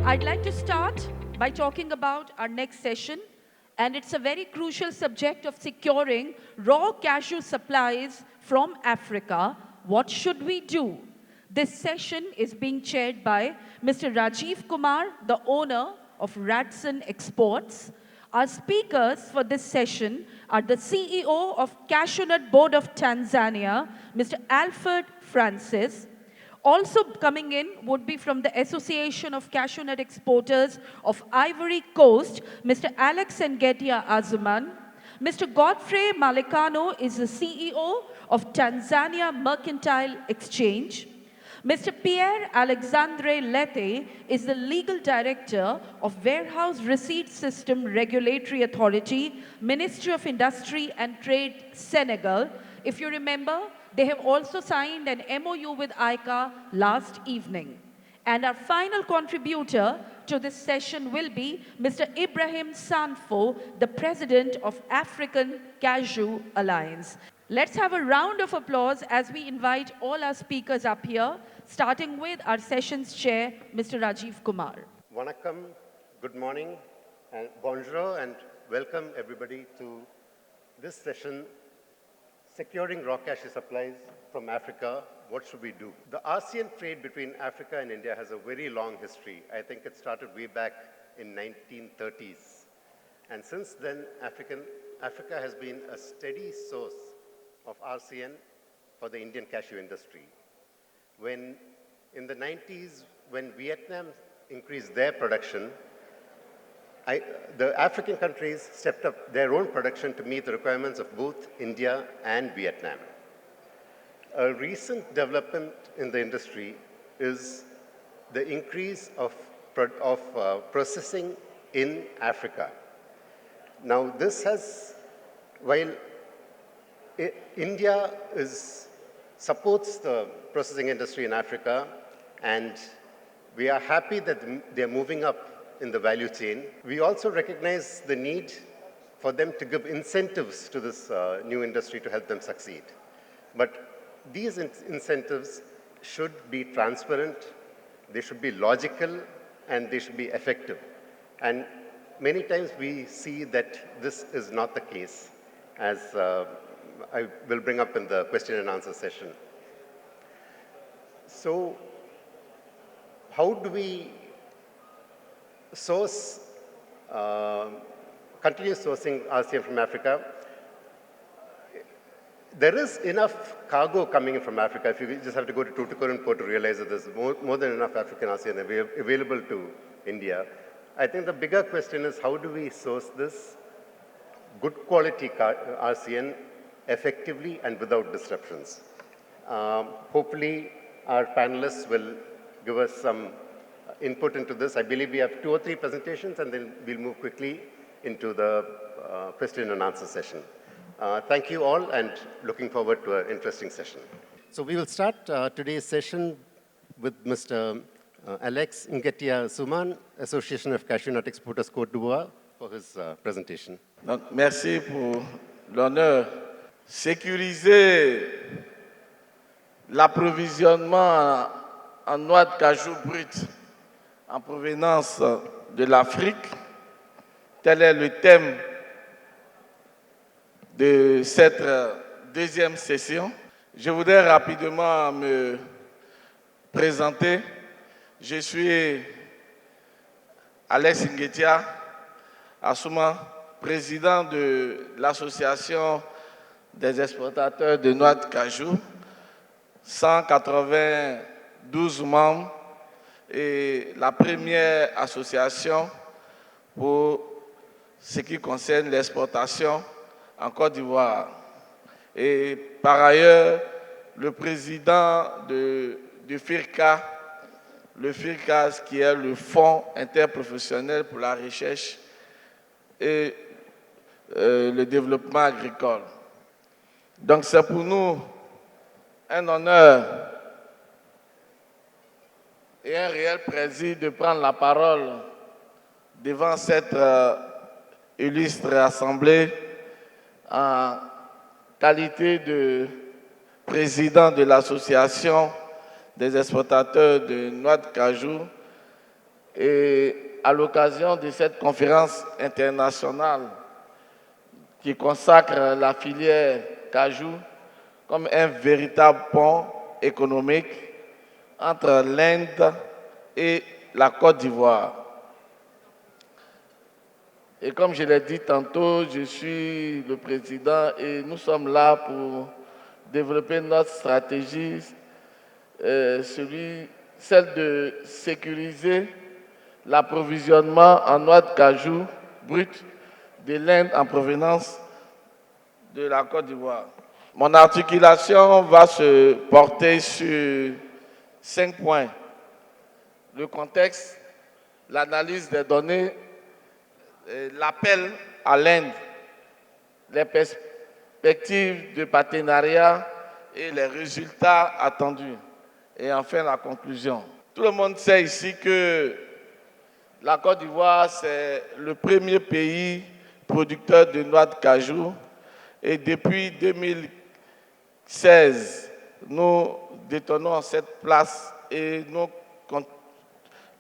I'd like to start by talking about our next session, and it's a very crucial subject of securing raw cashew supplies from Africa. What should we do? This session is being chaired by Mr. Rajiv Kumar, the owner of Radson Exports. Our speakers for this session are the CEO of Cashewnut Board of Tanzania, Mr. Alfred Francis. Also coming in would be from the Association of Cashewnut Exporters of Ivory Coast, Mr. Alexandre Assouman. Mr. Godfrey Malekano is the CEO of Tanzania Mercantile Exchange. Mr. Pierre Alexandre Lette is the legal director of Warehouse Receipt System Regulatory Authority, Ministry of Industry and Trade, Senegal. If you remember, they have also signed an MOU with AICA last evening. And our final contributor to this session will be Mr. Ibrahim Sanfo, the president of African Cashew Alliance. Let's have a round of applause as we invite all our speakers up here, starting with our session's chair, Mr. Rajiv Kumar. Vanakkam, good morning, and bonjour, and welcome everybody to this session, Securing Raw Cashew Supplies from Africa, What Should We Do? The ASEAN trade between Africa and India has a very long history. I think it started way back in 1930s. And since then, Africa has been a steady source of ASEAN for the Indian cashew industry. When in the 90s, when Vietnam increased their production, the African countries stepped up their own production to meet the requirements of both India and Vietnam. A recent development in the industry is the increase of processing in Africa. Now, this has, while India supports the processing industry in Africa, and we are happy that they're moving up in the value chain. We also recognize the need for them to give incentives to this new industry to help them succeed. But these incentives should be transparent, they should be logical, and they should be effective. And many times we see that this is not the case, as I will bring up in the question and answer session. So, how do we source, continue sourcing ASEAN from Africa? There is enough cargo coming in from Africa. If you just have to go to Tuticorin port to realize that there's more than enough African ASEAN available to India. I think the bigger question is, how do we source this good quality ASEAN effectively and without disruptions? Hopefully, our panelists will give us some input into this. I believe we have 2 or 3 presentations, and then we'll move quickly into the question and answer session. Thank you all, and looking forward to an interesting session. So we will start today's session with Mr. Alexandre Assouman, Association of Cashewnut Exporters Cote d'Ivoire, for his presentation. Donc, merci pour l'honneur. Sécuriser l'approvisionnement en noix de cajou brute en provenance de l'Afrique, tel est le thème de cette deuxième session. Je voudrais rapidement me présenter. Je suis Alexandre Assouman, président de l'association des exportateurs de noix de cajou, 192 membres et la première association pour ce qui concerne l'exportation en Côte d'Ivoire. Et par ailleurs, le président du FIRCA, le FIRCA qui est le Fonds interprofessionnel pour la recherche et le développement agricole. Donc c'est pour nous un honneur et un réel plaisir de prendre la parole devant cette illustre assemblée en qualité de président de l'association des exportateurs de noix de cajou Et à l'occasion de cette conférence internationale qui consacre la filière cajou comme un véritable pont économique entre l'Inde et la Côte d'Ivoire. Et comme je l'ai dit tantôt, je suis le président et nous sommes là pour développer notre stratégie, celle de sécuriser l'approvisionnement en noix de cajou brute de l'Inde en provenance de la Côte d'Ivoire. Mon articulation va se porter sur 5 points. Le contexte, l'analyse des données, l'appel à l'Inde, les perspectives de partenariat et les résultats attendus. Et enfin, la conclusion. Tout le monde sait ici que la Côte d'Ivoire, c'est le premier pays producteur de noix de cajou. Et depuis 2016, nous détenons cette place et nous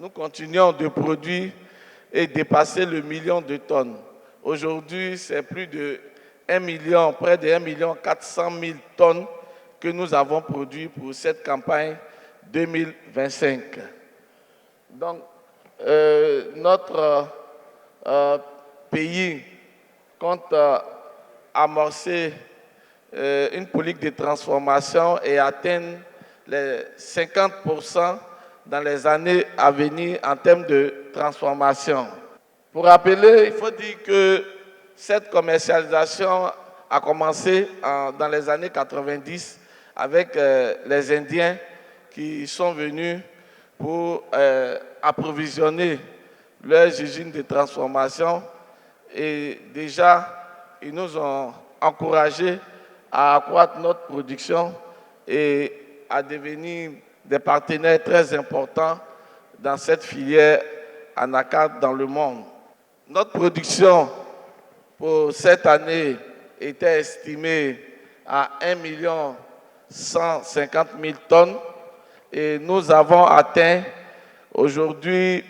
continuons de produire et dépasser le million de tonnes. Aujourd'hui, c'est plus de 1 million, près de 1,4 million tonnes que nous avons produit pour cette campagne 2025. Donc, notre pays compte amorcer une politique de transformation et atteindre les 50% dans les années à venir en termes de transformation. Pour rappeler, il faut dire que cette commercialisation a commencé dans les années 90 avec les Indiens qui sont venus pour approvisionner leurs usines de transformation et déjà ils nous ont encouragés à accroître notre production et à devenir des partenaires très importants dans cette filière anacarde dans le monde. Notre production pour cette année était estimée à 1,150 million tonnes et nous avons atteint aujourd'hui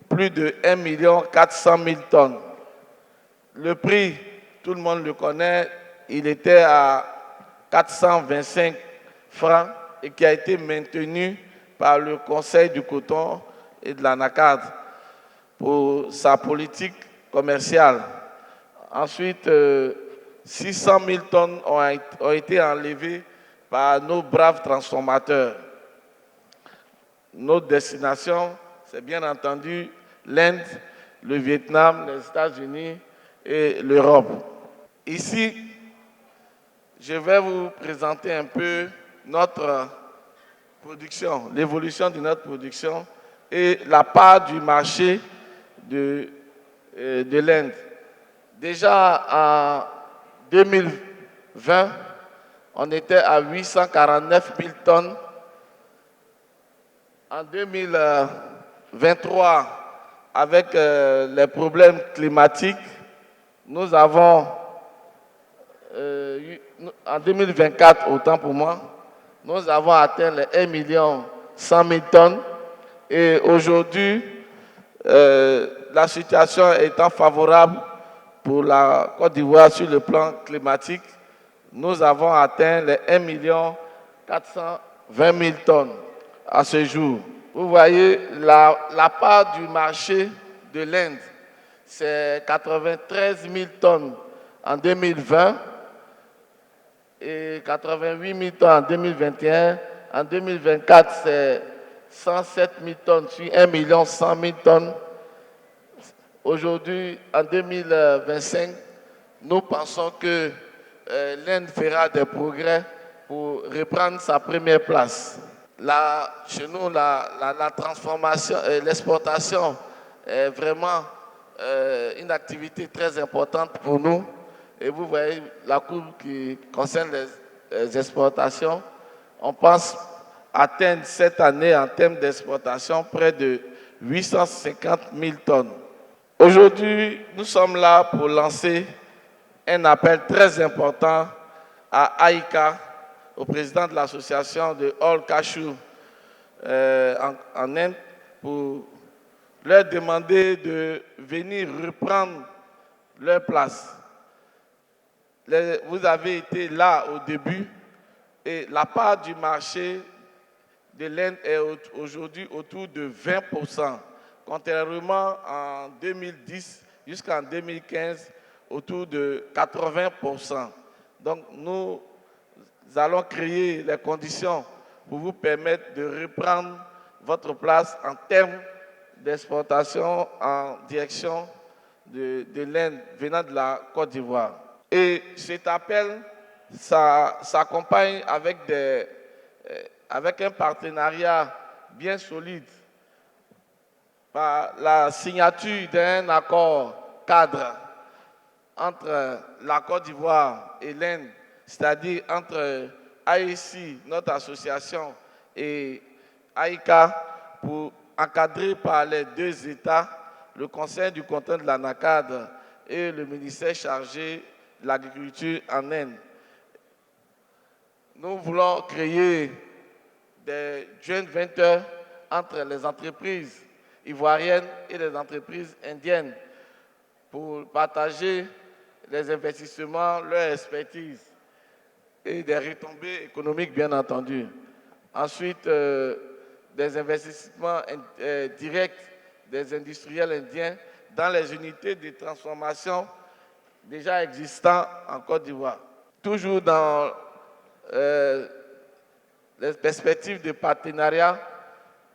plus de 1,4 million tonnes. Le prix, tout le monde le connaît, il était à 425 francs et qui a été maintenu par le Conseil du coton et de l'anacarde pour sa politique commerciale. Ensuite, 600 000 tonnes ont été enlevées par nos braves transformateurs. Notre destination, c'est bien entendu l'Inde, le Vietnam, les États-Unis et l'Europe. Ici, je vais vous présenter un peu notre production, l'évolution de notre production et la part du marché de l'Inde. Déjà en 2020, on était à 849 000 tonnes. En 2023, avec les problèmes climatiques, nous avons, en 2024, autant pour moi, nous avons atteint les 1,1 million tonnes. Et aujourd'hui, la situation étant favorable pour la Côte d'Ivoire sur le plan climatique, nous avons atteint les 1,420 million tonnes à ce jour. Vous voyez, la part du marché de l'Inde, c'est 93 000 tonnes en 2020 et 88 000 tonnes en 2021. En 2024, c'est 107 000 tonnes sur 1,1 million tonnes. Aujourd'hui, en 2025, nous pensons que l'Inde fera des progrès pour reprendre sa première place. Chez nous, la transformation et l'exportation est vraiment une activité très importante pour nous. Et vous voyez la courbe qui concerne les exportations. On pense atteindre cette année en termes d'exportation près de 850 000 tonnes. Aujourd'hui, nous sommes là pour lancer un appel très important à AICA, au président de l'association de All Cashew en Inde, pour leur demander de venir reprendre leur place. Vous avez été là au début et la part du marché de l'Inde est aujourd'hui autour de 20%, contrairement en 2010 jusqu'en 2015 autour de 80%. Donc nous allons créer les conditions pour vous permettre de reprendre votre place en termes d'exportation en direction de l'Inde venant de la Côte d'Ivoire. Et cet appel s'accompagne avec un partenariat bien solide par la signature d'un accord cadre entre la Côte d'Ivoire et l'Inde, c'est-à-dire entre AEC, notre association, et AICA, pour encadrer par les deux États, le Conseil du canton de l'ANACAD et le ministère chargé de l'agriculture en Inde. Nous voulons créer des joint ventures entre les entreprises ivoiriennes et les entreprises indiennes pour partager les investissements, leur expertise et des retombées économiques, bien entendu. Ensuite, des investissements directs des industriels indiens dans les unités de transformation déjà existantes en Côte d'Ivoire. Toujours dans les perspectives de partenariat,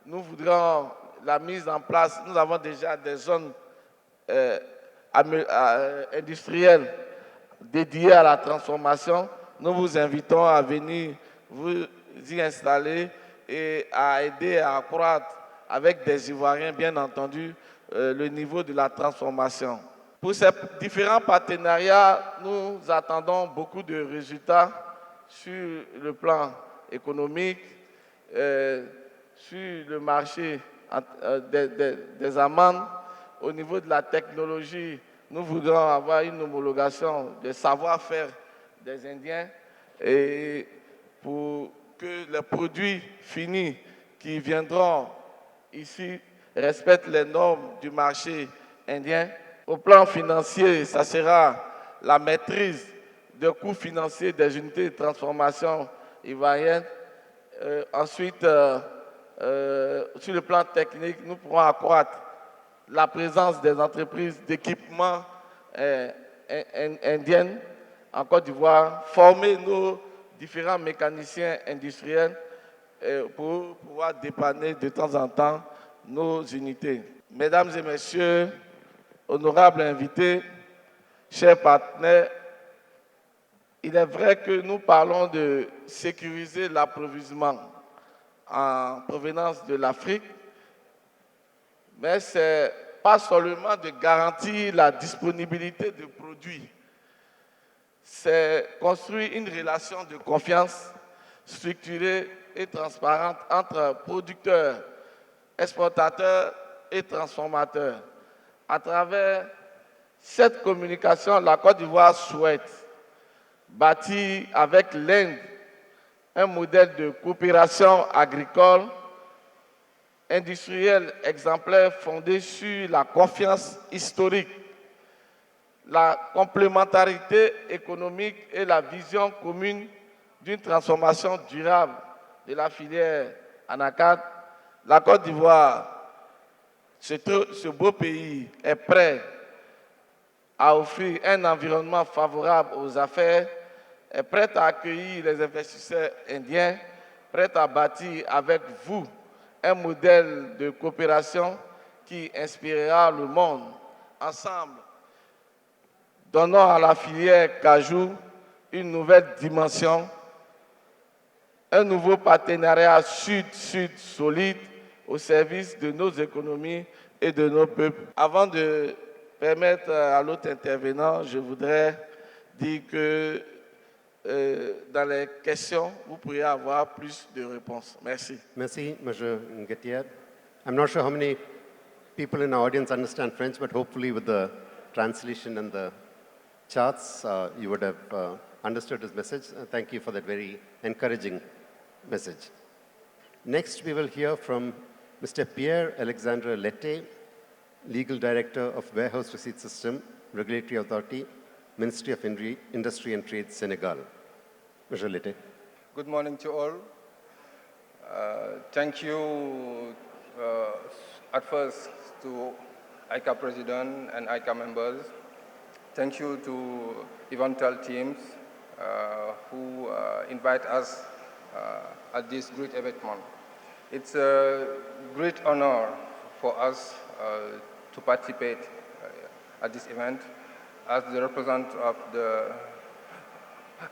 nous voudrons la mise en place, nous avons déjà des zones industrielles dédiées à la transformation. Nous vous invitons à venir vous y installer et à aider à accroître avec des Ivoiriens, bien entendu, le niveau de la transformation. Pour ces différents partenariats, nous attendons beaucoup de résultats sur le plan économique, sur le marché des amendes. Au niveau de la technologie, nous voudrons avoir une homologation des savoir-faire des Indiens et pour que les produits finis qui viendront ici respectent les normes du marché indien. Au plan financier, ça sera la maîtrise des coûts financiers des unités de transformation ivoiriennes. Ensuite, sur le plan technique, nous pourrons accroître la présence des entreprises d'équipement indiennes en Côte d'Ivoire, former nos différents mécaniciens industriels pour pouvoir dépanner de temps en temps nos unités. Mesdames et messieurs, honorables invités, chers partenaires, il est vrai que nous parlons de sécuriser l'approvisionnement en provenance de l'Afrique, mais ce n'est pas seulement de garantir la disponibilité de produits, c'est construire une relation de confiance structurée et transparente entre producteurs, exportateurs et transformateurs. À travers cette communication, la Côte d'Ivoire souhaite bâtir avec l'Inde un modèle de coopération agricole, industrielle exemplaire fondé sur la confiance historique, la complémentarité économique et la vision commune d'une transformation durable de la filière anacarde. La Côte d'Ivoire, ce beau pays, est prêt à offrir un environnement favorable aux affaires, est prêt à accueillir les investisseurs indiens, prêt à bâtir avec vous un modèle de coopération qui inspirera le monde. Ensemble, donnons à la filière Cashew une nouvelle dimension, un nouveau partenariat sud-sud solide au service de nos économies et de nos peuples. Avant de permettre à l'autre intervenant, je voudrais dire que dans les questions, vous pourriez avoir plus de réponses. Merci. Merci, Monsieur Ngetier. I'm not sure how many people in our audience understand French, but hopefully with the translation and the charts, you would have understood his message. Thank you for that very encouraging message. Next, we will hear from Mr. Pierre Alexandre Lette, Legal Director of Warehouse Receipt System, Regulatory Authority, Ministry of Industry and Trade, Senegal. Mr. Lette. Good morning to all. Thank you at first to AICA President and AICA members. Thank you to Evental teams who invite us at this great event. It's a great honor for us to participate at this event as the representative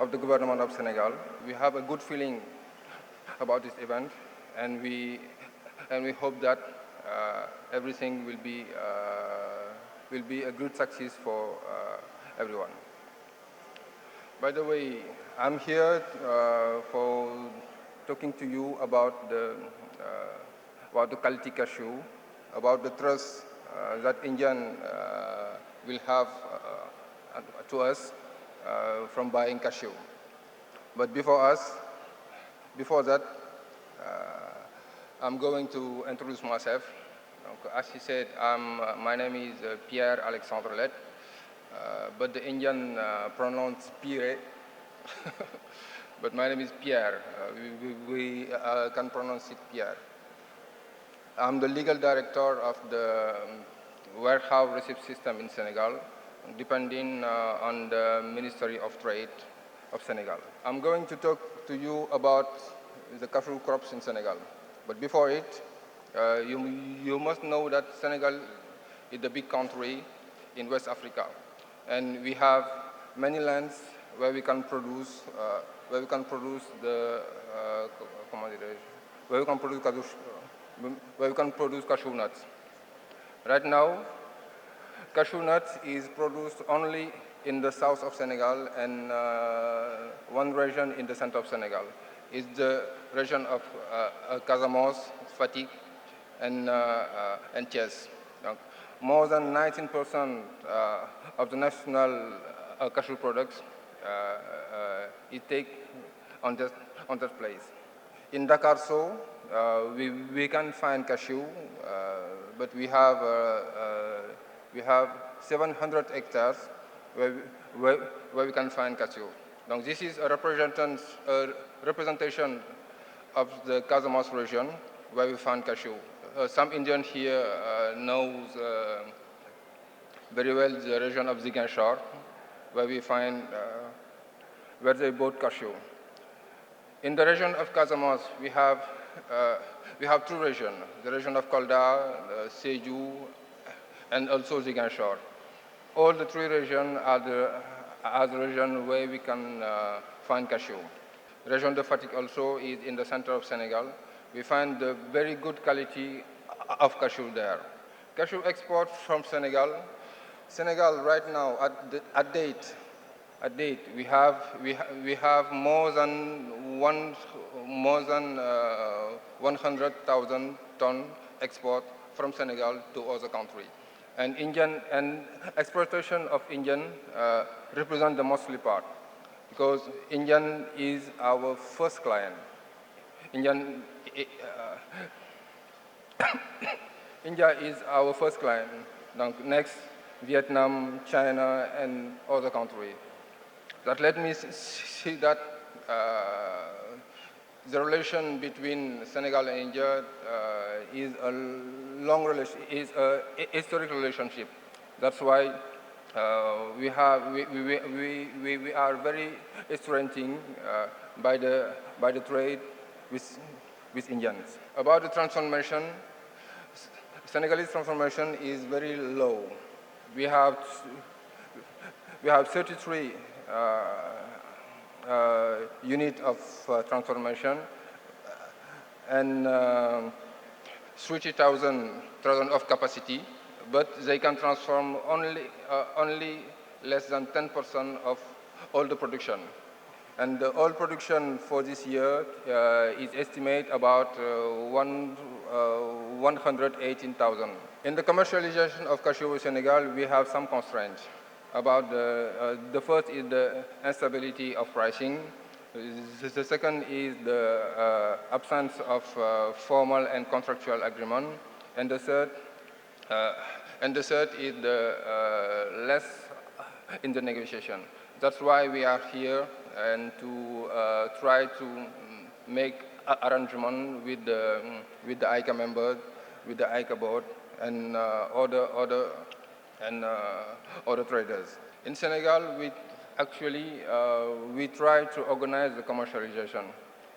of the government of Senegal. We have a good feeling about this event, and we hope that everything will be a good success for everyone. By the way, I'm here for talking to you about the quality cashew, about the trust that Indian will have to us from buying cashew. But before that, I'm going to introduce myself. As he said, my name is Pierre Alexandre Lette, but the Indian pronounce Pierre. But my name is Pierre. We can pronounce it Pierre. I'm the legal director of the warehouse receipt system in Senegal, depending on the Ministry of Trade of Senegal. I'm going to talk to you about the cashew crops in Senegal. But before it, you must know that Senegal is a big country in West Africa, and we have many lands where we can produce cashew nuts. Right now, cashew nut is produced only in the south of Senegal and one region in the center of Senegal. It's the region of Casamance, Fatick, and Thiès. More than 19% of the national cashew products is taken on that place. In Dakar, we can find cashew, but we have 700 hectares where we can find cashew. Donc this is a representation of the Casamance region where we find cashew. Some Indians here knows very well the region of Ziguinchor, where we find where they bought cashew. In the region of Casamance, we have two regions: the region of Kolda, Sédhiou, and also Ziguinchor. All the three regions are the region where we can find cashew. The region of Fatick also is in the center of Senegal. We find the very good quality of cashew there. Cashew export from Senegal. Senegal right now at date we have more than 100,000 ton export from Senegal to other countries. And exportation of Indian represent the mostly part, because Indian is our first client. India is our first client. Next, Vietnam, China, and other countries. That let me see that the relation between Senegal and India is a long relation, is a historic relationship. That's why we are very strengthened by the trade with Indians. About the transformation, Senegalese transformation is very low. We have 33 unit of transformation and 30,000 of capacity, but they can transform only less than 10% of all the production. And the oil production for this year is estimated about 118,000. In the commercialization of cashew in Senegal, we have some constraints. About the first is the instability of pricing. The second is the absence of formal and contractual agreement. And the third and the third is the less in the negotiation. That's why we are here and to try to make arrangement with the AICA members, with the AICA board, and other traders. In Senegal, we actually we try to organize the commercialization,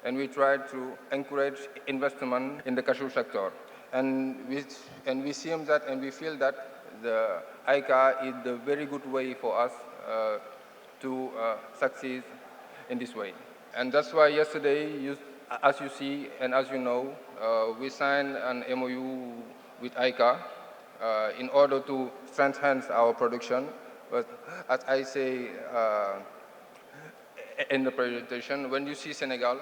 and we try to encourage investment in the cashew sector. And we see that, and we feel that the AICA is the very good way for us to succeed in this way. And that's why yesterday, as you see and as you know, we signed an MOU with AICA in order to strengthen our production. But as I say in the presentation, when you see Senegal,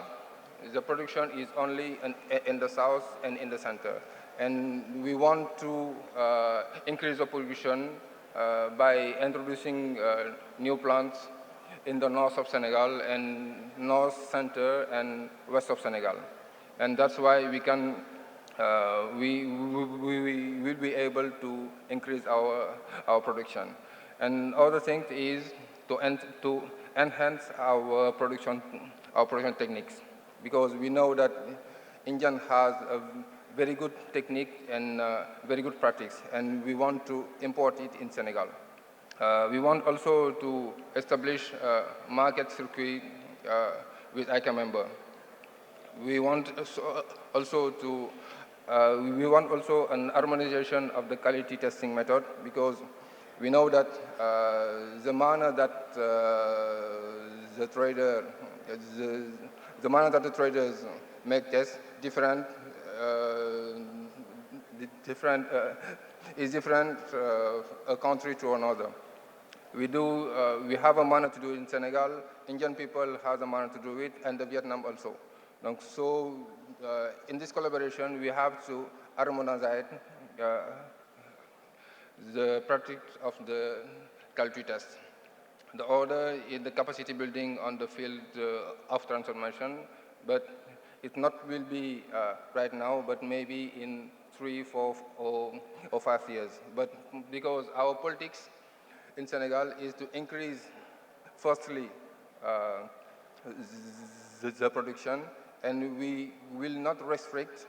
the production is only in the south and in the center. And we want to increase the production by introducing new plants in the north of Senegal and north, center, and west of Senegal. And that's why we can, we will be able to increase our production. And other thing is to enhance our production techniques, because we know that Indian has a very good technique and very good practice, and we want to import it in Senegal. We want also to establish a market circuit with AICA member. We want also to we want also an harmonization of the quality testing method, because we know that the manner that the traders make tests is different a country to another. We have a manner to do it in Senegal, Indian people have a manner to do it, and the Vietnam also. So in this collaboration, we have to harmonize the practice of the quality test. The order is the capacity building on the field of transformation, but it not will be right now, but maybe in 3, 4, or 5 years. But because our politics in Senegal is to increase, firstly, the production, and we will not restrict,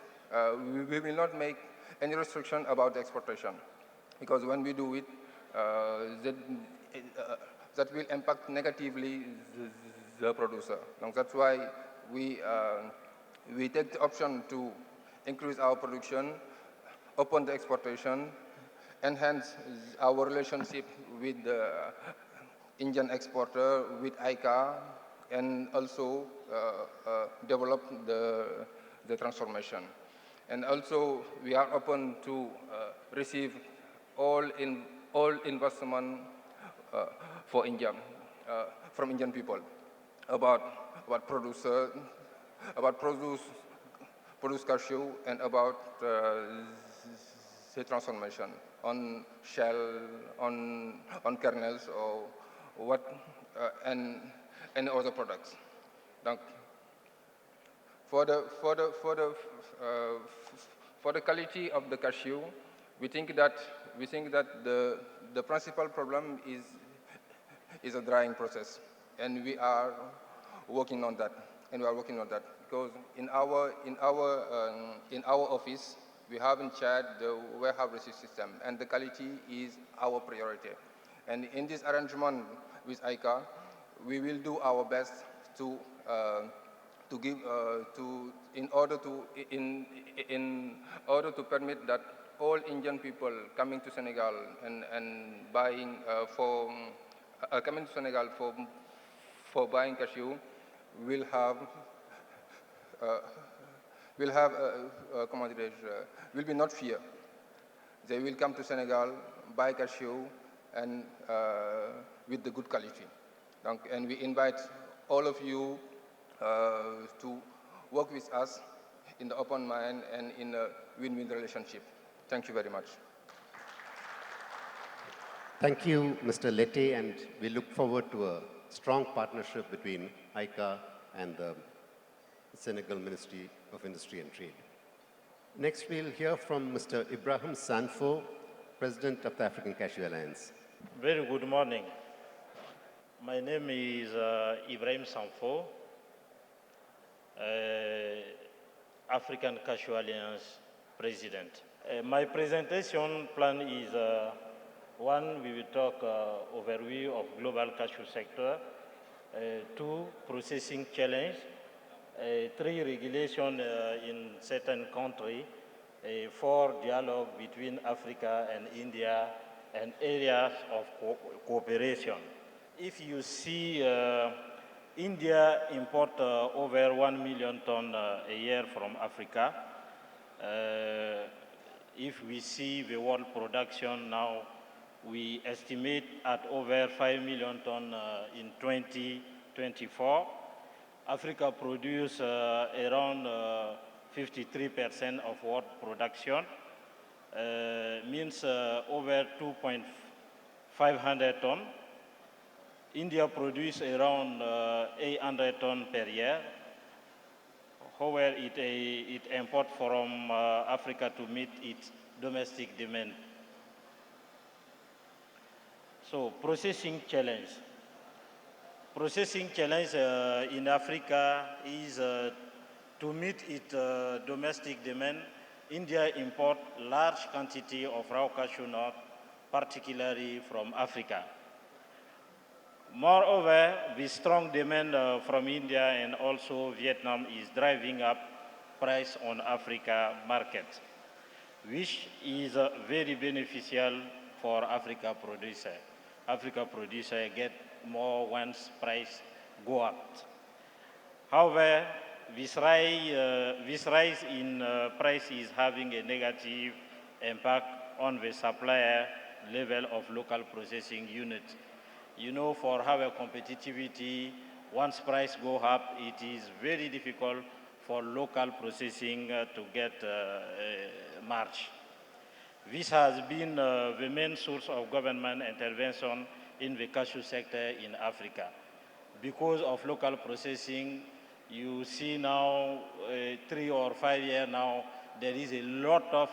we will not make any restriction about the exportation, because when we do it, that will impact negatively the producer. That's why we take the option to increase our production, open the exportation, enhance our relationship with the Indian exporter, with AICA, and also develop the transformation. And also, we are open to receive all investment for India, from Indian people, about produce cashew, and about the transformation on shell, on kernels, or what, and other products. For the quality of the cashew, we think that the principal problem is a drying process, and we are working on that. Because in our office, we have in charge the warehouse receipt system, and the quality is our priority. And in this arrangement with AICA, we will do our best to give in order to permit that all Indian people coming to Senegal and buying coming to Senegal for buying cashew will be not fear. They will come to Senegal, buy cashew, and with the good quality. And we invite all of you to work with us in the open mind and in a win-win relationship. Thank you very much. Thank you, Mr. Lette, and we look forward to a strong partnership between AICA and the Senegal Ministry of Industry and Trade. Next, we'll hear from Mr. Ibrahim Sanfo, President of the African Cashew Alliance. Very good morning. My name is Ibrahim Sanfo, African Cashew Alliance President. My presentation plan is one, we will talk overview of global cashew sector, two, processing challenge, three, regulation in certain country, four, dialogue between Africa and India, and areas of cooperation. If you see, India import over 1 million ton a year from Africa. If we see the world production now, we estimate at over 5 million ton in 2024. Africa produce around 53% of world production, means over 2,500 ton. India produce around 800 ton per year. However, it import from Africa to meet its domestic demand. So, processing challenge. Processing challenge in Africa is to meet its domestic demand. India import large quantity of raw cashew nut, particularly from Africa. Moreover, the strong demand from India and also Vietnam is driving up price on Africa market, which is very beneficial for Africa producer. Africa producer get more once price go up. However, this rise in price is having a negative impact on the supplier level of local processing units. You know, for our competitivity, once price go up, it is very difficult for local processing to get margin. This has been the main source of government intervention in the cashew sector in Africa. Because of local processing, you see now 3 or 5 years now, there is a lot of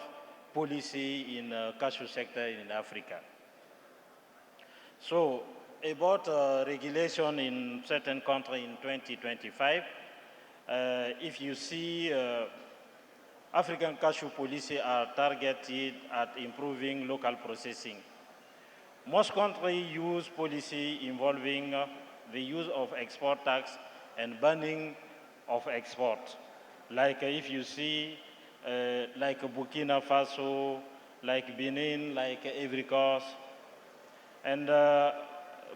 policy in cashew sector in Africa. So, about regulation in certain countries in 2025, if you see African cashew policy are targeted at improving local processing. Most countries use policy involving the use of export tax and banning of export. Like if you see, like Burkina Faso, like Benin, like Ivory Coast, and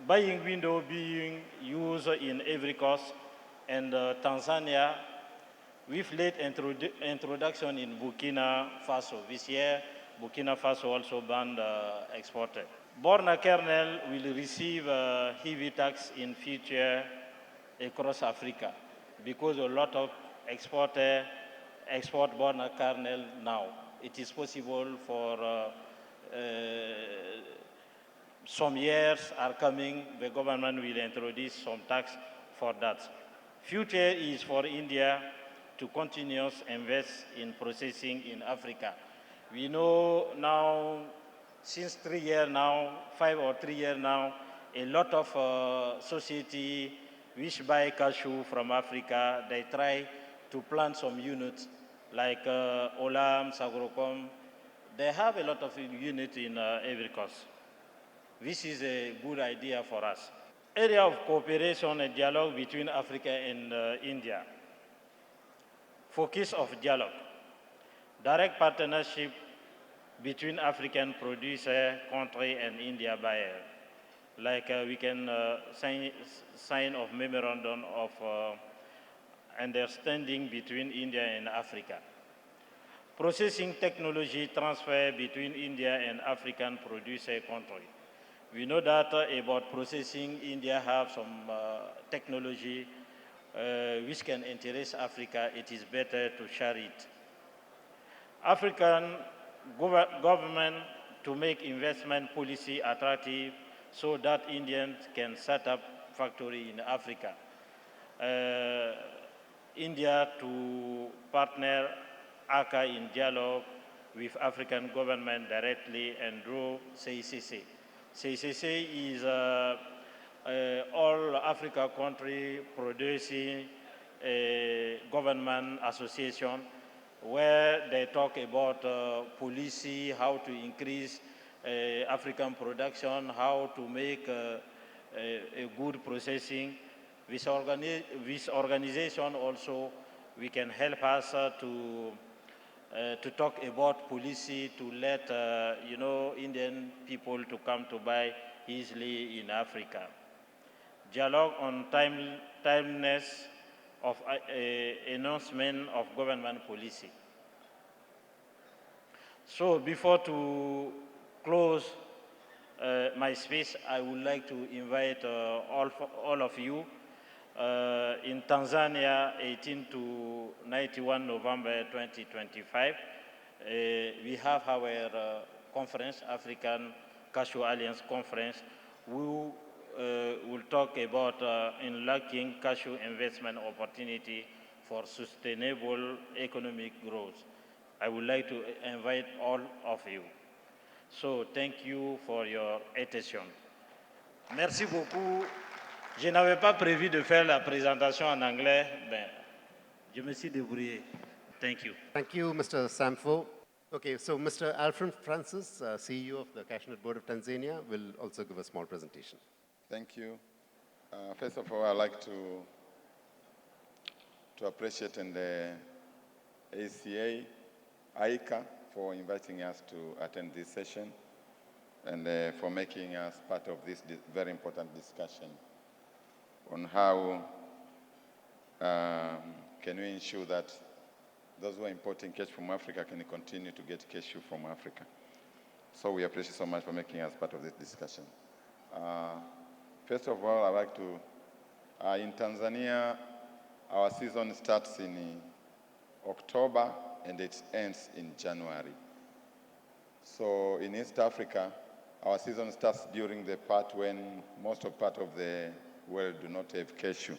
buying window being used in Ivory Coast and Tanzania, with late introduction in Burkina Faso. This year, Burkina Faso also banned exported. Borna kernel will receive heavy tax in future across Africa because a lot of exporters export Borna kernel now. It is possible for some years are coming, the government will introduce some tax for that. Future is for India to continue invest in processing in Africa. We know now, since 3 years now, 5 or 3 years now, a lot of society which buy cashew from Africa, they try to plant some units like Olam, Sagrocom. They have a lot of units in Ivory Coast. This is a good idea for us. Area of cooperation and dialogue between Africa and India. Focus of dialogue. Direct partnership between African producer country and India buyer. Like we can sign of memorandum of understanding between India and Africa. Processing technology transfer between India and African producer country. We know that about processing, India have some technology which can interest Africa. It is better to share it. African government to make investment policy attractive so that Indians can set up factory in Africa. India to partner AICA in dialogue with African government directly and through CICC. CICC is all Africa country producing a government association where they talk about policy, how to increase African production, how to make a good processing. This organization also, we can help us to talk about policy, to let Indian people to come to buy easily in Africa. Dialogue on timeliness of announcement of government policy. So before to close my speech, I would like to invite all of you in Tanzania, 18 to 91 November 2025. We have our conference, African Cashew Alliance Conference. We will talk about unlocking cashew investment opportunity for sustainable economic growth. I would like to invite all of you. So thank you for your attention. Merci beaucoup. Je n'avais pas prévu de faire la présentation en anglais, mais je me suis débrouillé. Thank you. Thank you, Mr. Sanfo. Okay, so Mr. Alfred Francis, CEO of the Cashewnut Board of Tanzania, will also give a small presentation. Thank you. First of all, I'd like to appreciate the ACA, AICA, for inviting us to attend this session and for making us part of this very important discussion on how can we ensure that those who are importing cashew from Africa can continue to get cashew from Africa. So we appreciate so much for making us part of this discussion. First of all, I'd like to, in Tanzania, our season starts in October and it ends in January. So in East Africa, our season starts during the part when most of the world do not have cashew.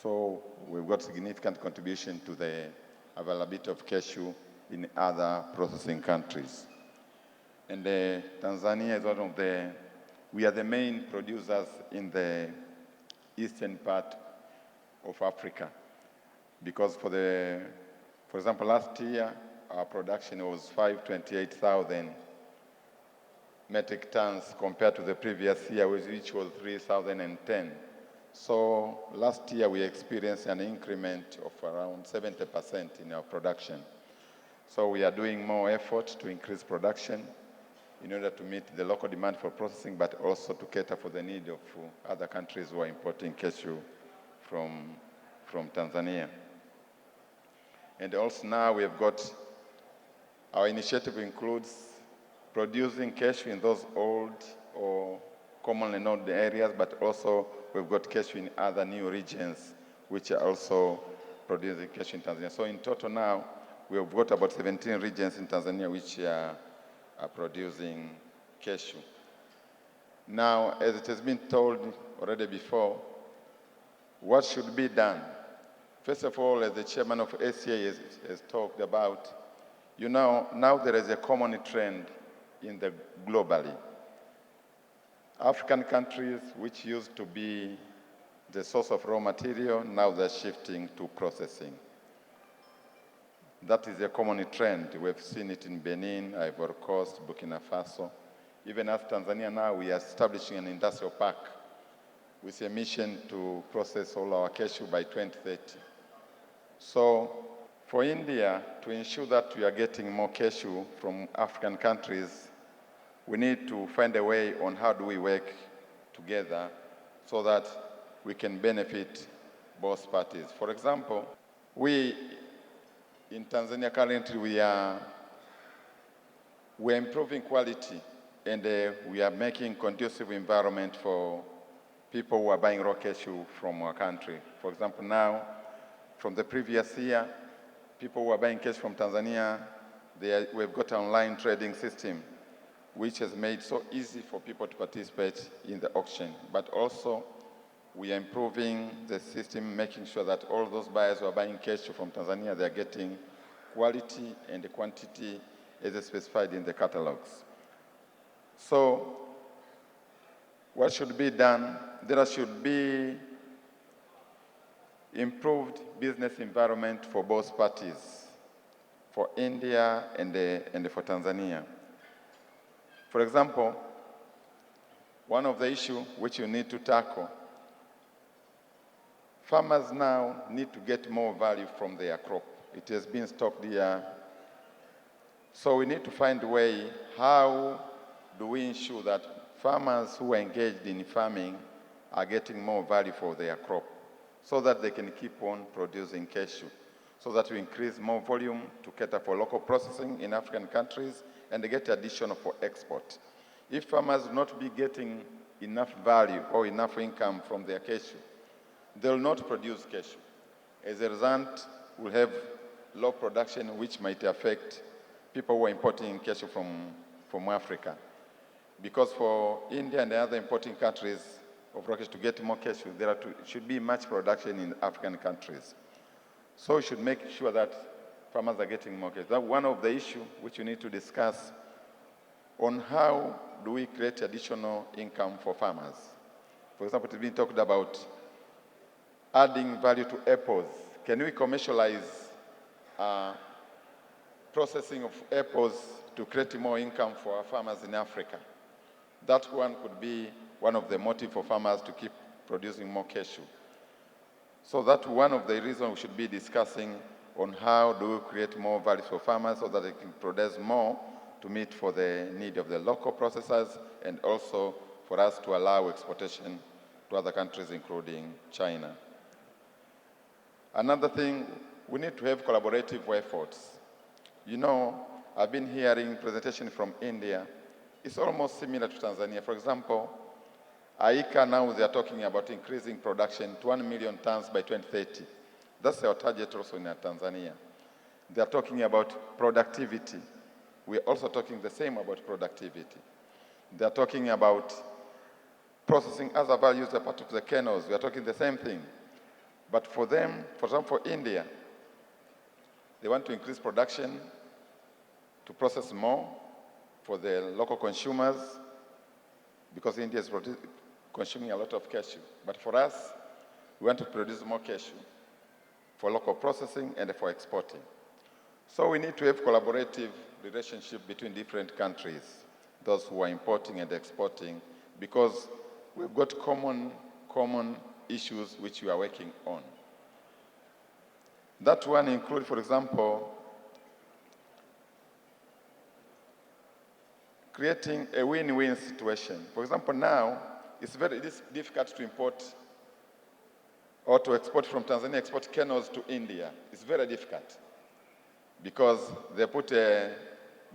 So we've got significant contribution to the availability of cashew in other processing countries. And Tanzania is one of we are the main producers in the eastern part of Africa. Because for example, last year, our production was 528,000 metric tons compared to the previous year, which was 3,010. So last year we experienced an increment of around 70% in our production. So we are doing more effort to increase production in order to meet the local demand for processing, but also to cater for the need of other countries who are importing cashew from Tanzania. And also now we have got, our initiative includes producing cashew in those old or commonly known areas, but also we've got cashew in other new regions, which are also producing cashew in Tanzania. So in total now, we've got about 17 regions in Tanzania which are producing cashew. Now, as it has been told already before, what should be done? First of all, as the chairman of ACA has talked about, now there is a common trend globally. African countries, which used to be the source of raw material, now they're shifting to processing. That is a common trend. We've seen it in Benin, Ivory Coast, Burkina Faso. Even as Tanzania now, we are establishing an industrial park with a mission to process all our cashew by 2030. So for India, to ensure that we are getting more cashew from African countries, we need to find a way on how do we work together so that we can benefit both parties. For example, in Tanzania currently we're improving quality and we are making conducive environment for people who are buying raw cashew from our country. For example, now, from the previous year, people who are buying cashew from Tanzania, we've got an online trading system which has made so easy for people to participate in the auction. But also, we are improving the system, making sure that all those buyers who are buying cashew from Tanzania, they're getting quality and quantity as is specified in the catalogs. So what should be done? There should be improved business environment for both parties, for India and for Tanzania. For example, one of the issues which you need to tackle, farmers now need to get more value from their crop. It has been stocked here. So we need to find a way, how do we ensure that farmers who are engaged in farming are getting more value for their crop so that they can keep on producing cashew, so that we increase more volume to cater for local processing in African countries and get additional for export. If farmers will not be getting enough value or enough income from their cashew, they will not produce cashew. As a result, we'll have low production, which might affect people who are importing cashew from Africa. Because for India and the other importing countries of rock cashew to get more cashew, there should be much production in African countries. So we should make sure that farmers are getting more cashew. That's one of the issues which we need to discuss on how do we create additional income for farmers. For example, it's been talked about adding value to apples. Can we commercialize processing of apples to create more income for our farmers in Africa? That one could be one of the motives for farmers to keep producing more cashew. So that's one of the reasons we should be discussing on how do we create more value for farmers so that they can produce more to meet for the need of the local processors and also for us to allow exportation to other countries, including China. Another thing, we need to have collaborative efforts. You know, I've been hearing presentation from India. It's almost similar to Tanzania. For example, AICA now they are talking about increasing production to 1 million tons by 2030. That's our target also in Tanzania. They are talking about productivity. We are also talking the same about productivity. They are talking about processing other values as part of the kernels. We are talking the same thing. But for them, for example, for India, they want to increase production to process more for the local consumers because India is consuming a lot of cashew. But for us, we want to produce more cashew for local processing and for exporting. So we need to have collaborative relationship between different countries, those who are importing and exporting, because we've got common issues which we are working on. That one includes, for example, creating a win-win situation. For example, now, it's very difficult to import or to export from Tanzania, export kernels to India. It's very difficult because they put a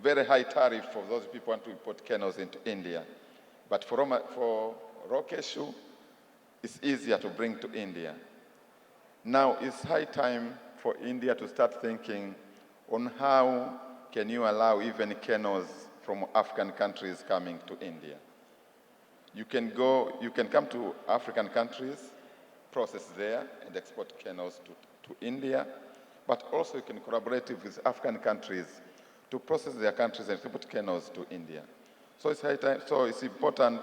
very high tariff for those people who want to import kernels into India. But for raw cashew, it's easier to bring to India. Now, it's high time for India to start thinking on how can you allow even kernels from African countries coming to India. You can come to African countries, process there, and export kernels to India, but also you can collaborate with African countries to process their countries and export kernels to India. So it's high time. So it's important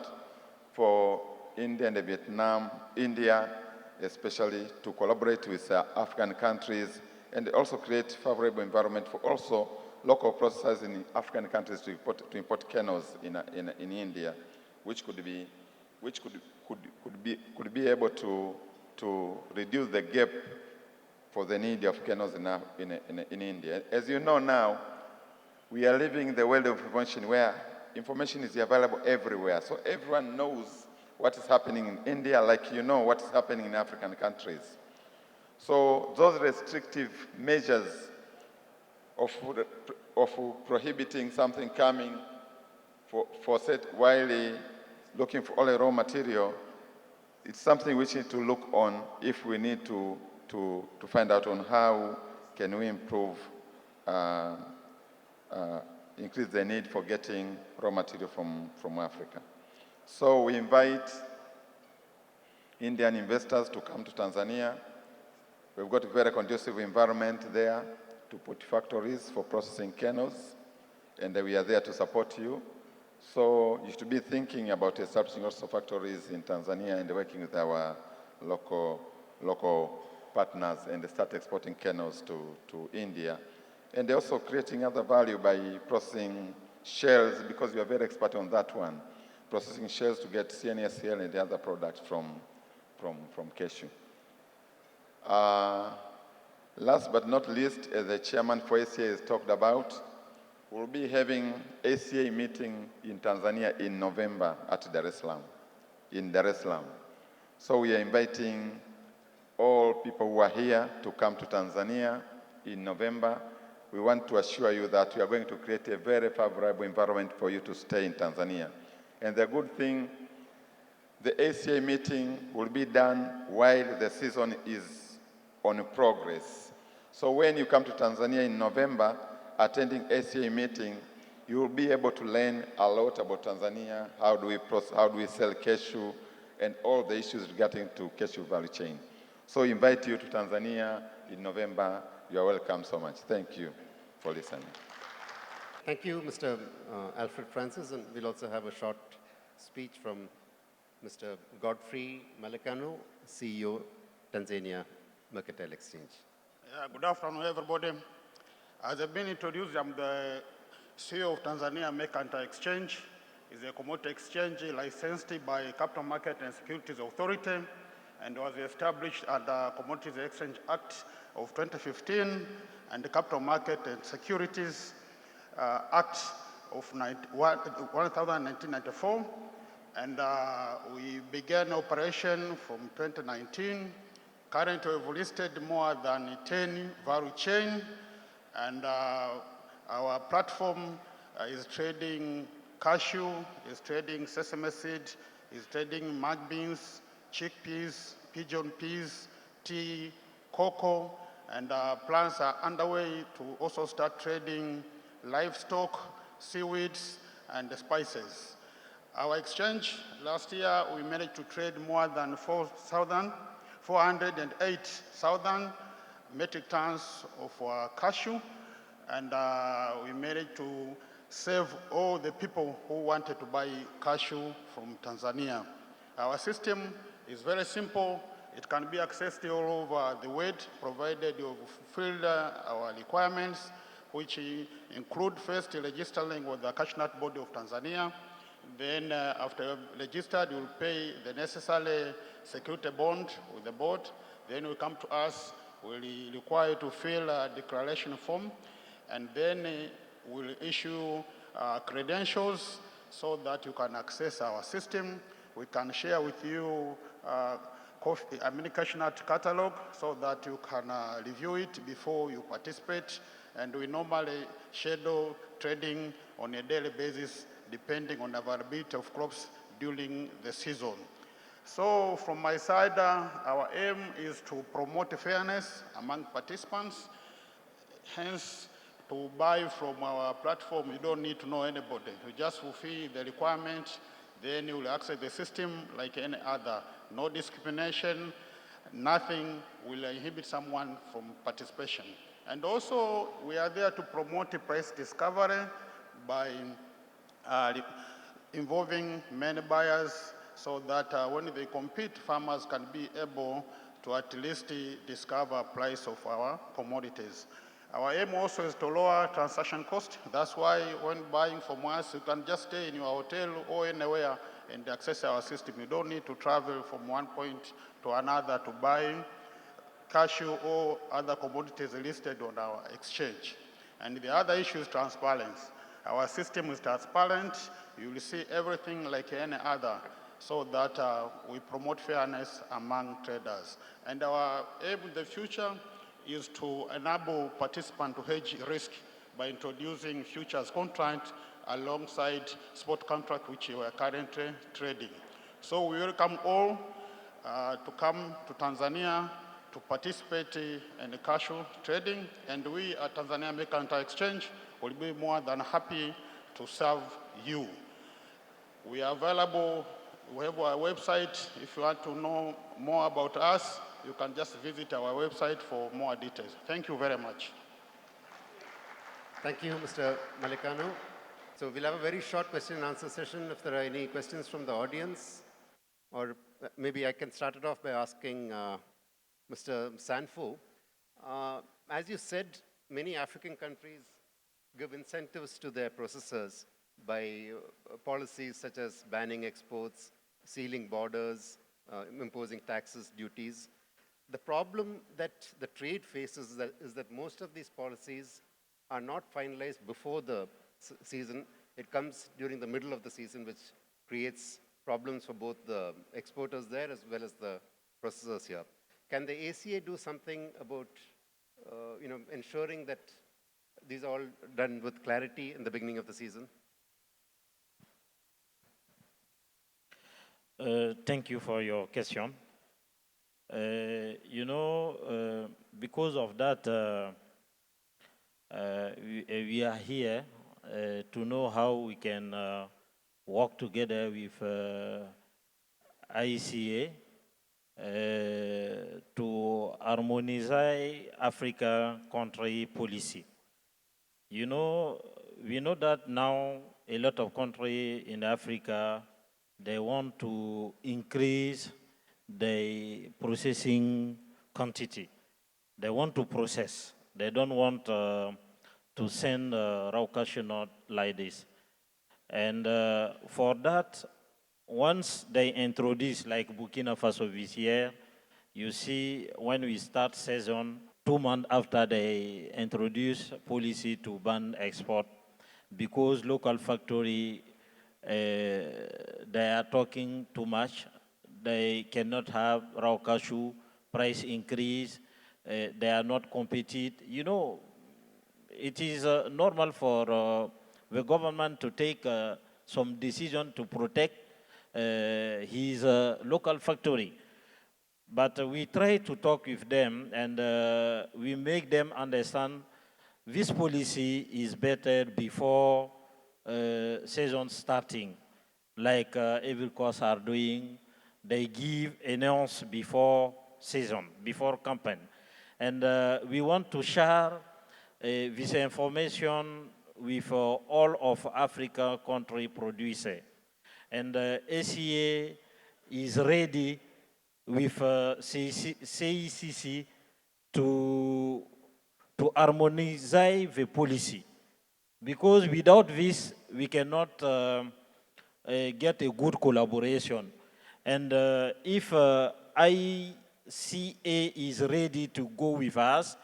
for India and Vietnam, India especially, to collaborate with African countries and also create favorable environment for also local processors in African countries to import kernels in India, which could be able to reduce the gap for the need of kernels in India. As you know now, we are living in the world of information where information is available everywhere. So everyone knows what is happening in India, like you know what is happening in African countries. So those restrictive measures of prohibiting something coming while looking for all the raw material, it's something we need to look on if we need to find out on how can we improve, increase the need for getting raw material from Africa. So we invite Indian investors to come to Tanzania. We've got a very conducive environment there to put factories for processing kernels. and we are there to support you. So you should be thinking about establishing also factories in Tanzania and working with our local partners and start exporting kernels to India. And also creating other value by processing shells, because you are very expert on that one, processing shells to get CNSL and the other products from cashew. Last but not least, as the chairman for ACA has talked about, we'll be having ACA meeting in Tanzania in November at Dar es Salaam, in Dar es Salaam. So we are inviting all people who are here to come to Tanzania in November. We want to assure you that we are going to create a very favorable environment for you to stay in Tanzania. And the good thing, the ACA meeting will be done while the season is on progress. So when you come to Tanzania in November, attending ACA meeting, you will be able to learn a lot about Tanzania, how do we sell cashew, and all the issues regarding to cashew value chain. So I invite you to Tanzania in November. You are welcome so much. Thank you for listening. Thank you, Mr. Alfred Francis, and we'll also have a short speech from Mr. Godfrey Malekano, CEO, Tanzania Mercantile Exchange. Good afternoon, everybody. As I've been introduced, I'm the CEO of Tanzania Mercantile Exchange. It's a commodity exchange licensed by Capital Market and Securities Authority and was established under Commodities Exchange Act of 2015 and the Capital Market and Securities Act of 1994. And we began operation from 2019. Currently, we've listed more than 10 value chain, and our platform is trading cashew, is trading sesame seed, is trading mung beans, chickpeas, pigeon peas, tea, cocoa, and plans are underway to also start trading livestock, seaweeds, and spices. Our exchange, last year, we managed to trade more than 408,000 metric tons of cashew, and we managed to serve all the people who wanted to buy cashew from Tanzania. Our system is very simple. It can be accessed all over the world, provided you fulfill our requirements, which include first registering with the Cashewnut Board of Tanzania. Then after registered, you will pay the necessary security bond with the board. Then you come to us, we'll require you to fill a declaration form, and then we'll issue credentials so that you can access our system. We can share with you Cashewnut catalog so that you can review it before you participate. And we normally schedule trading on a daily basis depending on availability of crops during the season. So from my side, our aim is to promote fairness among participants. Hence, to buy from our platform, you don't need to know anybody. You just fulfill the requirement, then you will access the system like any other. No discrimination, nothing will inhibit someone from participation. And also, we are there to promote price discovery by involving many buyers so that when they compete, farmers can be able to at least discover price of our commodities. Our aim also is to lower transaction cost. That's why when buying from us, you can just stay in your hotel or anywhere and access our system. You don't need to travel from one point to another to buy cashew or other commodities listed on our exchange. And the other issue is transparency. Our system is transparent. You will see everything like any other so that we promote fairness among traders. And our aim in the future is to enable participants to hedge risk by introducing futures contract alongside spot contract which we are currently trading. So we welcome all to come to Tanzania to participate in the cashew trading, and we at Tanzania Mercantile Exchange will be more than happy to serve you. We are available, we have our website. If you want to know more about us, you can just visit our website for more details. Thank you very much. Thank you, Mr. Malekano. So we'll have a very short question and answer session. If there are any questions from the audience, or maybe I can start it off by asking Mr. Sanfo. As you said, many African countries give incentives to their processors by policies such as banning exports, sealing borders, imposing taxes, duties. The problem that the trade faces is that most of these policies are not finalized before the season. It comes during the middle of the season, which creates problems for both the exporters there as well as the processors here. Can the ACA do something about ensuring that these are all done with clarity in the beginning of the season? Thank you for your question. Because of that, we are here to know how we can work together with AICA to harmonize Africa country policy. We know that now a lot of countries in Africa, they want to increase the processing quantity. They want to process. They don't want to send raw cashewnut like this. And for that, once they introduce, like Burkina Faso this year, you see when we start season, 2 months after they introduce policy to ban export, because local factory, they are talking too much. They cannot have raw cashew, price increase, they are not competitive. It is normal for the government to take some decision to protect his local factory. But we try to talk with them and we make them understand this policy is better before season starting, like every course are doing. They give announce before season, before campaign. And we want to share this information with all of Africa country producer. And ACA is ready with CECC to harmonize the policy. Because without this, we cannot get a good collaboration. And if ICA is ready to go with us,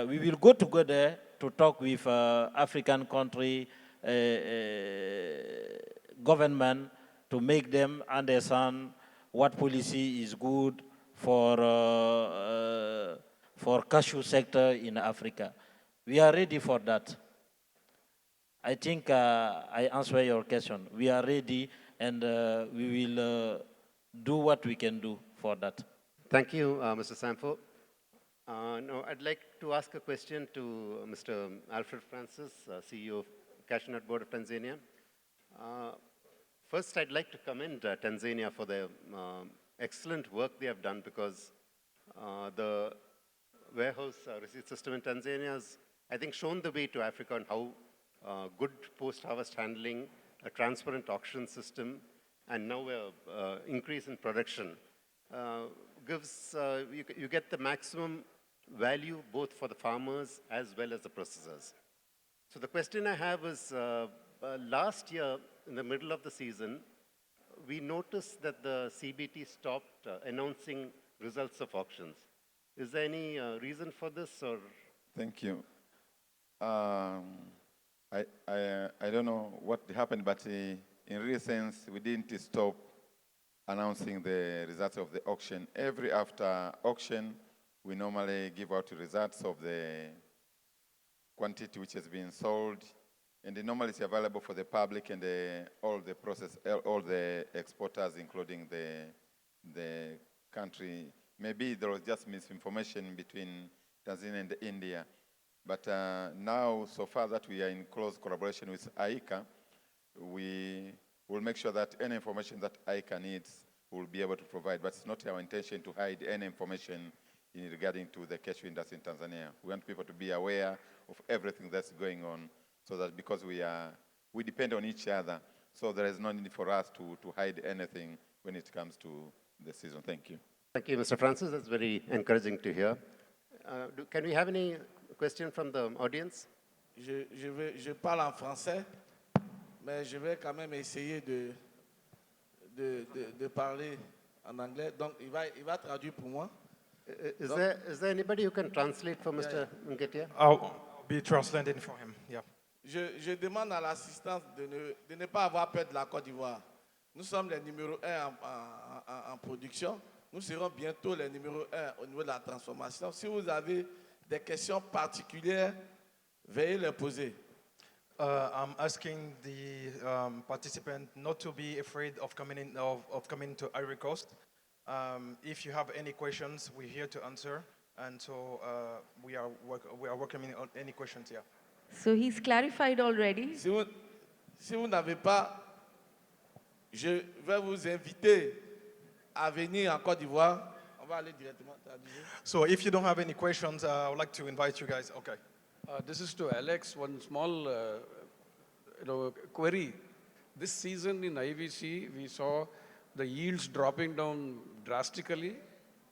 we will go together to talk with African country government to make them understand what policy is good for cashew sector in Africa. We are ready for that. I think I answer your question. We are ready and we will do what we can do for that. Thank you, Mr. Sanfo. Now, I'd like to ask a question to Mr. Alfred Francis, CEO of Cashewnut Board of Tanzania. First, I'd like to commend Tanzania for the excellent work they have done, because the warehouse receipt system in Tanzania has, I think, shown the way to Africa on how good post-harvest handling, a transparent auction system, and now an increase in production gives, you get the maximum value both for the farmers as well as the processors. So the question I have is, last year, in the middle of the season, we noticed that the CBT stopped announcing results of auctions. Is there any reason for this, or? Thank you. I don't know what happened, but in real sense, we didn't stop announcing the results of the auction. Every after auction, we normally give out the results of the quantity which has been sold, and normally it's available for the public and all the exporters, including the country. Maybe there was just misinformation between Tanzania and India. But now, so far that we are in close collaboration with AICA, we will make sure that any information that AICA needs, we'll be able to provide. But it's not our intention to hide any information regarding to the cashew industry in Tanzania. We want people to be aware of everything that's going on, so that because we depend on each other, so there is no need for us to hide anything when it comes to the season. Thank you. Thank you, Mr. Francis. That's very encouraging to hear. Can we have any question from the audience? Je parle en français, mais je vais quand même essayer de parler en anglais. Donc, il va traduire pour moi. Is there anybody who can translate for Mr. Ngetia? I'll be translating for him. Yeah. Je demande à l'assistance de ne pas avoir peur de la Côte d'Ivoire. Nous sommes les numéros 1 en production. Nous serons bientôt les numéros 1 au niveau de la transformation. Si vous avez des questions particulières, veuillez les poser. I'm asking the participant not to be afraid of coming to Ivory Coast. If you have any questions, we're here to answer, and so we are welcoming any questions here. So he's clarified already. Si vous n'avez pas, je vais vous inviter à venir en Côte d'Ivoire. On va aller directement traduire. So if you don't have any questions, I would like to invite you guys. Okay. This is to Alex. One small query. This season in IVC, we saw the yields dropping down drastically,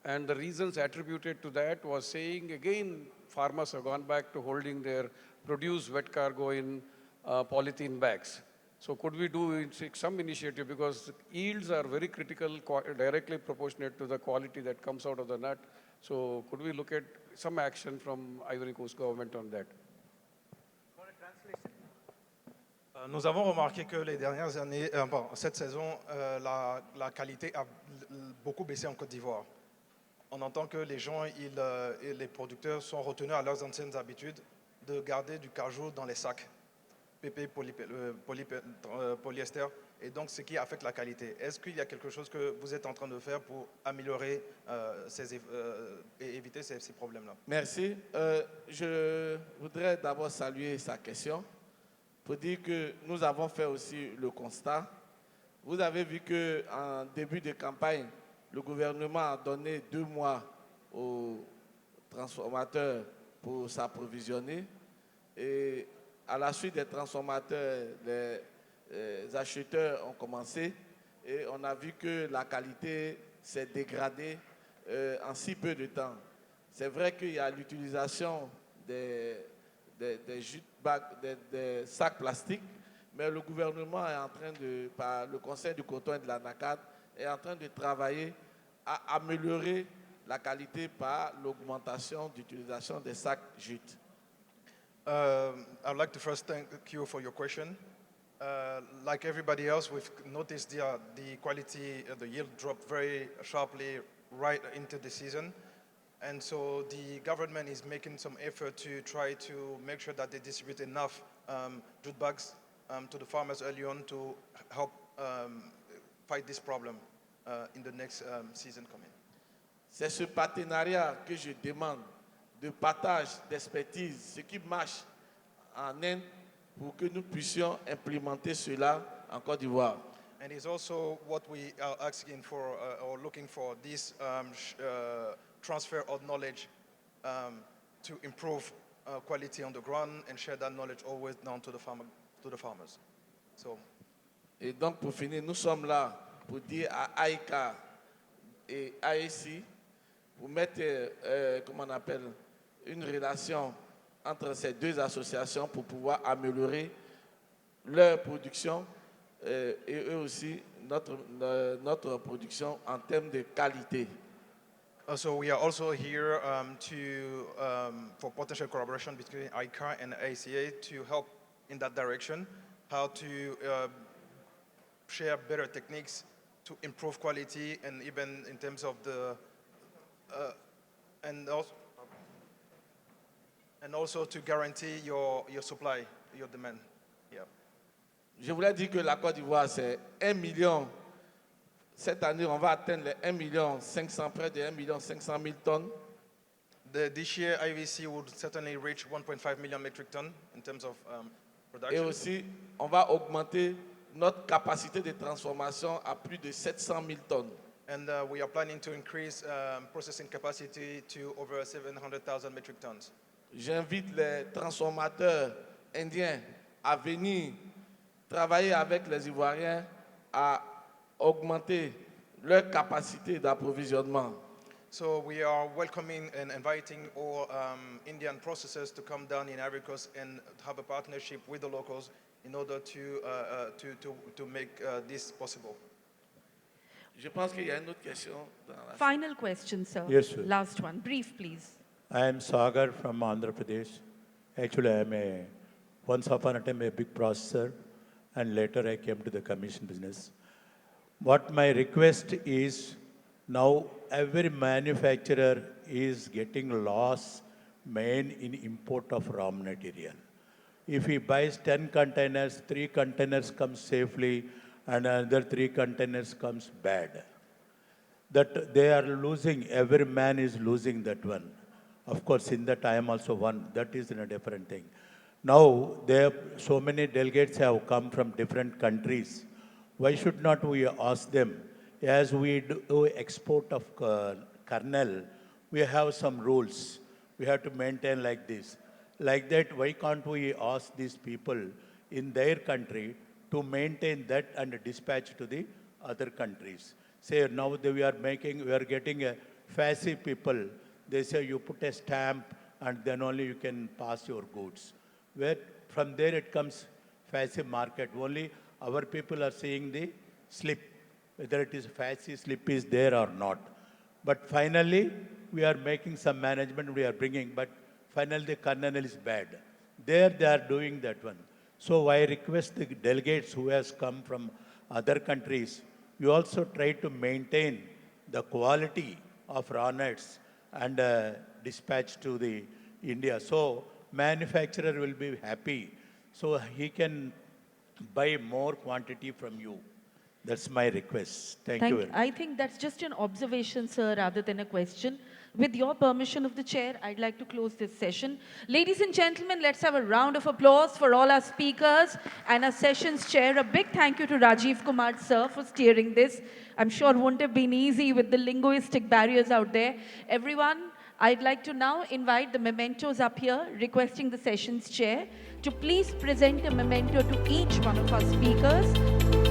and the reasons attributed to that was saying, again, farmers have gone back to holding their produce wet cargo in polythene bags. So could we take some initiative, because yields are very critical, directly proportionate to the quality that comes out of the nut. So could we look at some action from Ivory Coast government on that? Nous avons remarqué que les dernières années, cette saison, la qualité a beaucoup baissé en Côte d'Ivoire. On entend que les gens, et les producteurs sont retenus à leurs anciennes habitudes de garder du cajou dans les sacs, PP, polyester, et donc ce qui affecte la qualité. Est-ce qu'il y a quelque chose que vous êtes en train de faire pour améliorer et éviter ces problèmes-là? Merci. Je voudrais d'abord saluer sa question pour dire que nous avons fait aussi le constat. Vous avez vu qu'en début de campagne, le gouvernement a donné 2 mois aux transformateurs pour s'approvisionner. Et à la suite des transformateurs, les acheteurs ont commencé et on a vu que la qualité s'est dégradée en si peu de temps. C'est vrai qu'il y a l'utilisation des sacs plastiques, mais le gouvernement est en train par le Conseil du coton et de la NACAD, est en train de travailler à améliorer la qualité par l'augmentation d'utilisation des sacs jute. I'd like to first thank you for your question. Like everybody else, we've noticed the quality, the yield dropped very sharply right into the season. And so the government is making some effort to try to make sure that they distribute enough jute bags to the farmers early on to help fight this problem in the next season coming. C'est ce partenariat que je demande, de partage d'expertise, ce qui marche en Inde, pour que nous puissions implémenter cela en Côte d'Ivoire. And it's also what we are asking for or looking for, this transfer of knowledge to improve quality on the ground and share that knowledge always down to the farmers. So. Et donc pour finir, nous sommes là pour dire à AICA et AEC pour mettre, comment on appelle, une relation entre ces 2 associations pour pouvoir améliorer leur production et eux aussi notre production en termes de qualité. So we are also here for potential collaboration between AICA and AICA to help in that direction, how to share better techniques to improve quality, and even in terms of the and also to guarantee your supply, your demand. Yeah. Je voulais dire que la Côte d'Ivoire, c'est 1 million. Cette année, on va atteindre les 1 million 500, près de 1 million 500 000 tonnes. This year, IVC would certainly reach 1.5 million metric tons in terms of production. Et aussi, on va augmenter notre capacité de transformation à plus de 700 000 tonnes. And we are planning to increase processing capacity to over 700,000 metric tons. j'invite les transformateurs indiens à venir travailler avec les Ivoiriens à augmenter leur capacité d'approvisionnement. So we are welcoming and inviting all Indian processors to come down in Ivory Coast and have a partnership with the locals in order to make this possible. Je pense qu'il y a une autre question dans la Final question, sir. Yes, sir. Last one. Brief, please. I am Sagar from Andhra Pradesh. Actually, I am once upon a time a big processor, and later I came to the commission business. What my request is, now every manufacturer is getting loss main in import of raw material. If he buys 10 containers, 3 containers come safely, and another 3 containers comes bad. That they are losing, every man is losing that one. Of course, in that I am also one, that is a different thing. Now, so many delegates have come from different countries. Why should not we ask them, as we do export of kernel, we have some rules. We have to maintain like this. Like that, why can't we ask these people in their country to maintain that and dispatch to the other countries? Say now we are getting a fussy people. They say you put a stamp and then only you can pass your goods. Where from there it comes fussy market. Only our people are seeing the slip, whether it is fussy slip is there or not. But finally, we are making some management, we are bringing, but finally the kernel is bad. There they are doing that one. So I request the delegates who has come from other countries, you also try to maintain the quality of raw nuts and dispatch to the India. So manufacturer will be happy. So he can buy more quantity from you. That's my request. Thank you very much. I think that's just an observation, sir, rather than a question. With your permission of the chair, I'd like to close this session. Ladies and gentlemen, let's have a round of applause for all our speakers and our session's chair. A big thank you to Rajiv Kumar, sir, for steering this. I'm sure it wouldn't have been easy with the linguistic barriers out there. Everyone, I'd like to now invite the mementos up here, requesting the session's chair to please present a memento to each one of our speakers.